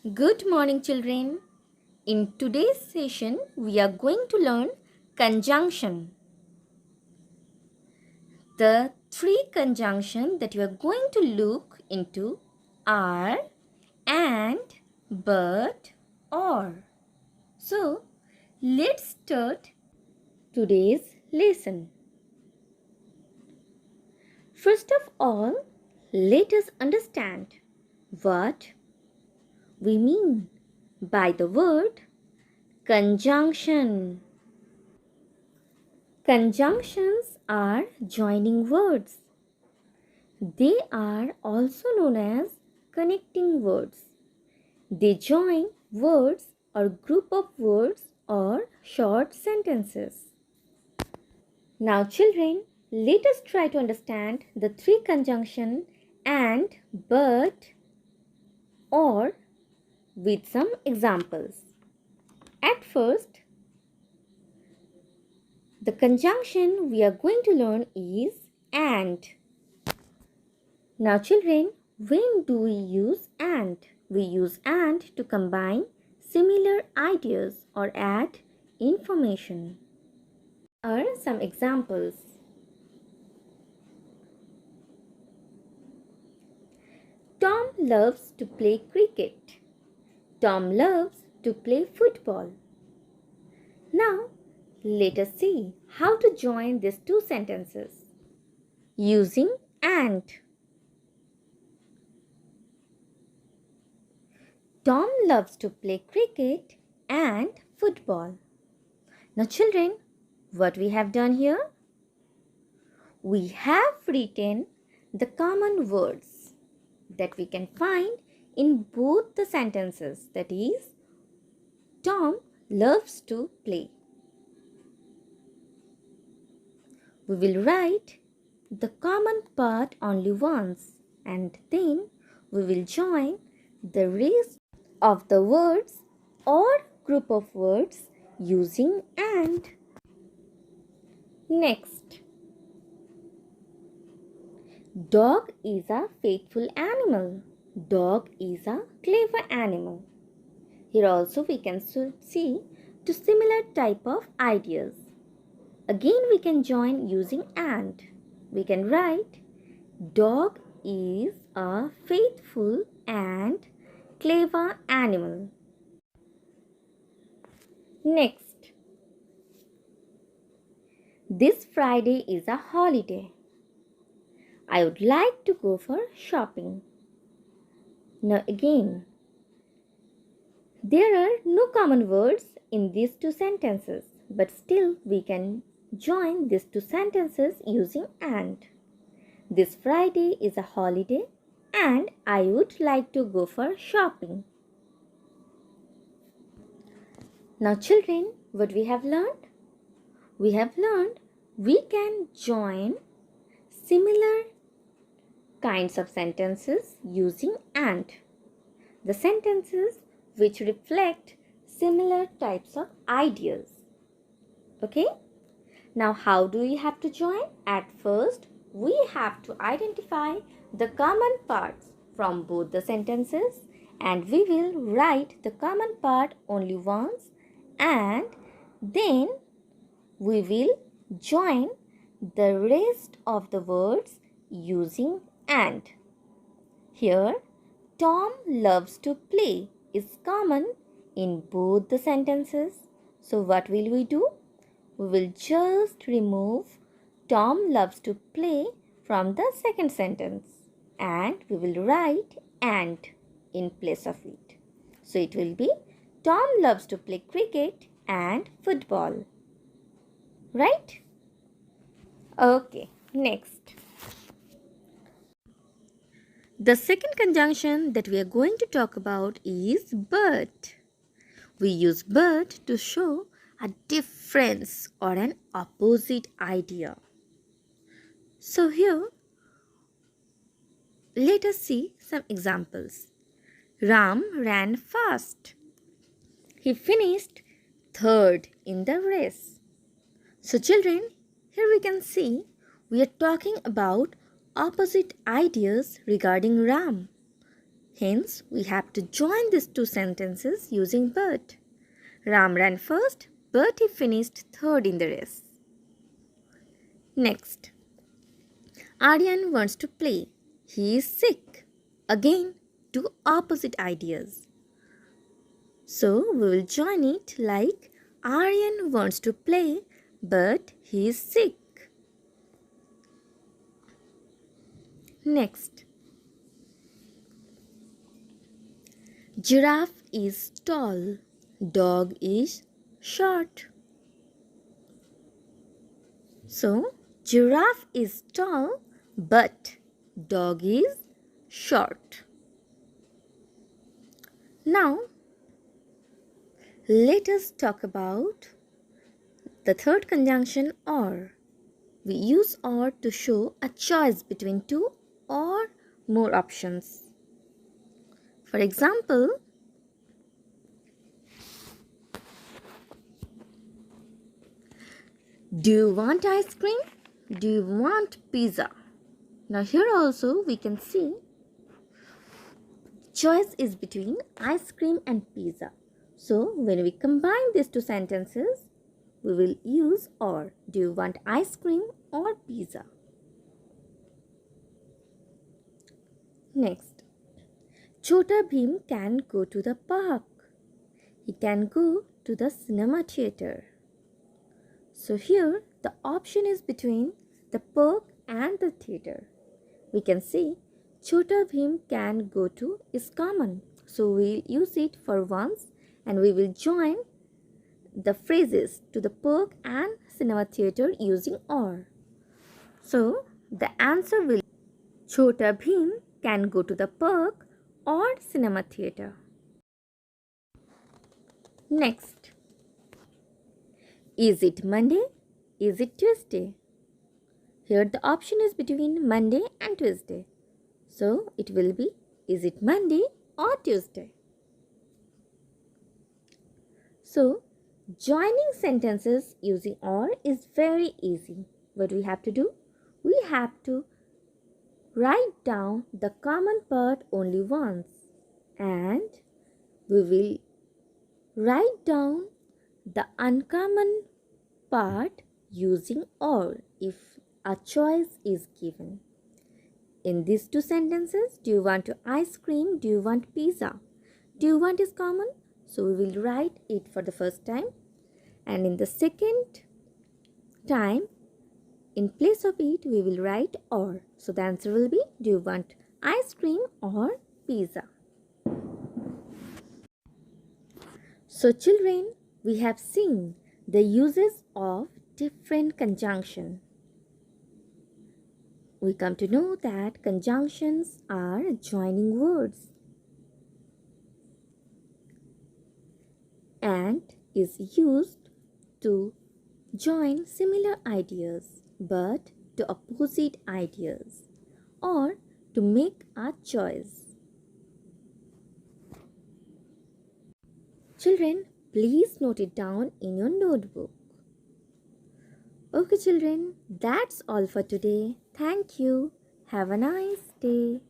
Good morning, children. In today's session, we are going to learn conjunction. The three conjunctions that we are going to look into are and, but, or. So, let's start today's lesson. First of all, let us understand what we mean by the word conjunction. Conjunctions are joining words. They are also known as connecting words. They join words or group of words or short sentences. Now children, let us try to understand the three conjunction and, but, or with some examples. At first, the conjunction we are going to learn is and. Now children, when do we use and? We use and to combine similar ideas or add information. Here are some examples. Tom loves to play cricket. Tom loves to play football. Now, let us see how to join these two sentences using and. Tom loves to play cricket and football. Now children, what we have done here? We have written the common words that we can find in both the sentences. That is, Tom loves to play. We will write the common part only once and then we will join the rest of the words or group of words using and. Next, dog is a faithful animal. Dog is a clever animal. Here also we can see two similar type of ideas. Again we can join using and. We can write dog is a faithful and clever animal. Next, this Friday is a holiday. I would like to go for shopping. Now again, there are no common words in these two sentences, but still we can join these two sentences using and. This Friday is a holiday and I would like to go for shopping. Now children, what we have learned? We have learned we can join similar kinds of sentences using and. The sentences which reflect similar types of ideas. Okay? Now how do we have to join? At first, we have to identify the common parts from both the sentences and we will write the common part only once and then we will join the rest of the words using and. Here, Tom loves to play is common in both the sentences. So what will we do? We will just remove Tom loves to play from the second sentence and we will write and in place of it. So it will be Tom loves to play cricket and football. Right? Okay, next. The second conjunction that we are going to talk about is but. We use but to show a difference or an opposite idea. So here, let us see some examples. Ram ran fast. He finished third in the race. So children, here we can see we are talking about opposite ideas regarding Ram. Hence, we have to join these two sentences using but. Ram ran first, but he finished third in the race. Next, Aryan wants to play. He is sick. Again, two opposite ideas. So, we will join it like Aryan wants to play, but he is sick. Next, giraffe is tall, dog is short. So, giraffe is tall, but dog is short. Now, let us talk about the third conjunction or. We use or to show a choice between two or more options. For example, do you want ice cream? Do you want pizza? Now here also we can see choice is between ice cream and pizza. So when we combine these two sentences, we will use or. Do you want ice cream or pizza? Next, Chota Bheem can go to the park. He can go to the cinema theater. So here the option is between the park and the theater. We can see Chota Bheem can go to is common. So we'll use it for once and we will join the phrases to the park and cinema theater using or. So the answer will be Chota Bheem can go to the park or cinema theater. Next, is it Monday? Is it Tuesday? Here the option is between Monday and Tuesday. So it will be is it Monday or Tuesday? So joining sentences using or is very easy. What we have to do? We have to write down the common part only once and we will write down the uncommon part using or if a choice is given. In these two sentences, do you want to ice cream? Do you want pizza? Do you want is common? So we will write it for the first time. And in the second time, in place of it, we will write or. So the answer will be, do you want ice cream or pizza? So children, we have seen the uses of different conjunction. We come to know that conjunctions are joining words and is used to join similar ideas but to opposite ideas or to make a choice. Children, please note it down in your notebook. Okay children, that's all for today. Thank you. Have a nice day.